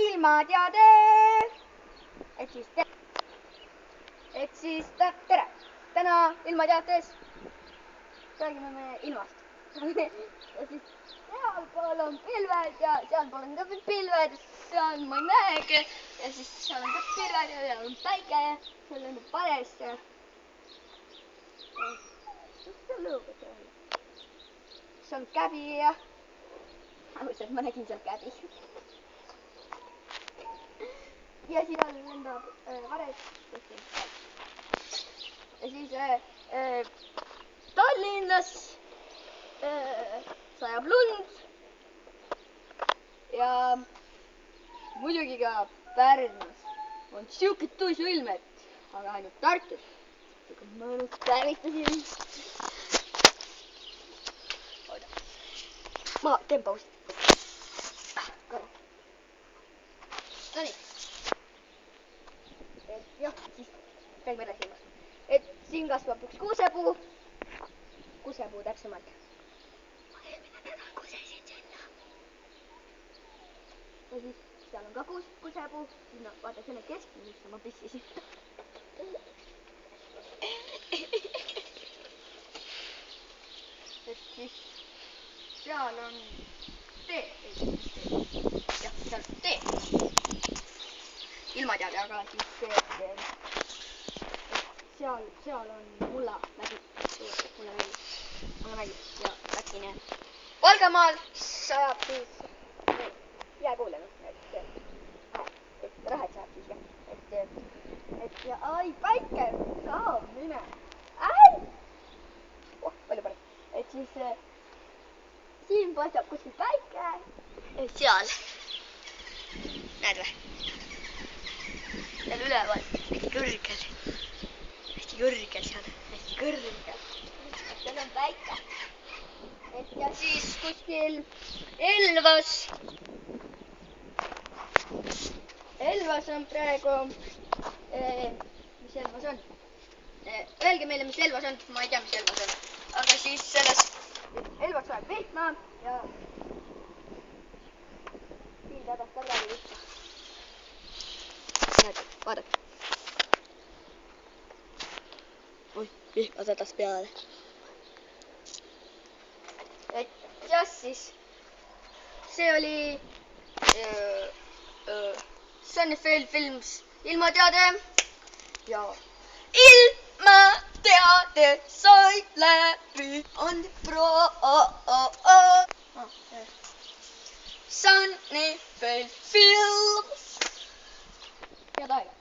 ilmateade. Tere. Täna ilmateates räägime me ilmast. Ja siis sealpool on pilved ja sealpool on ka pilved, seal ma ei näegi. Ja siis seal on ka pilved ja seal on päike ja seal on valesse. See on käbi ja ausalt, ma nägin seal käbi. Ja seal lendab vares. Ja siis Tallinnas sajab lund ja muidugi ka Pärnus on siuke tuisuilm, aga ainult Tartus. Siuke mõnus päevitasin. Ma teen pausi. Nonii. Jah, siis räägime edasi ilmast. Siin kasvab üks kuusepuu. Kusepuu täpsemalt. Ma eelmine nädal kusesin sinna. Ja siis seal on ka kusepuu. No vaata, selle keskmisesse ma pissisin. Siis seal on tee. Jah, seal on tee. Ilmateade, aga siis seal on mullamägi. Mullamägi ja väikene. Valgamaal sajab siis jääkuulema. Rahet sajab siis jah. Ja ai, päike saab mine. Palju parem. Siis siin paistab kuskil päike. Seal. Näed või? Seal üleval, hästi kõrgel. Hästi kõrgel seal, hästi kõrgel. Seal on päike. Ja siis kuskil Elvas. Elvas on praegu, mis Elvas on? Öelge meile, mis Elvas on, ma ei tea, mis Elvas on. Aga siis selles Elvas sajab vihma ja siin tadas ka praegu vihma. Näed, vaadake. Oi, vihma sadas peale. Ja siis see oli Sunnyfield Films ilmateade ja ilmateade sai läbi on Sunnyfield Films. Head aega.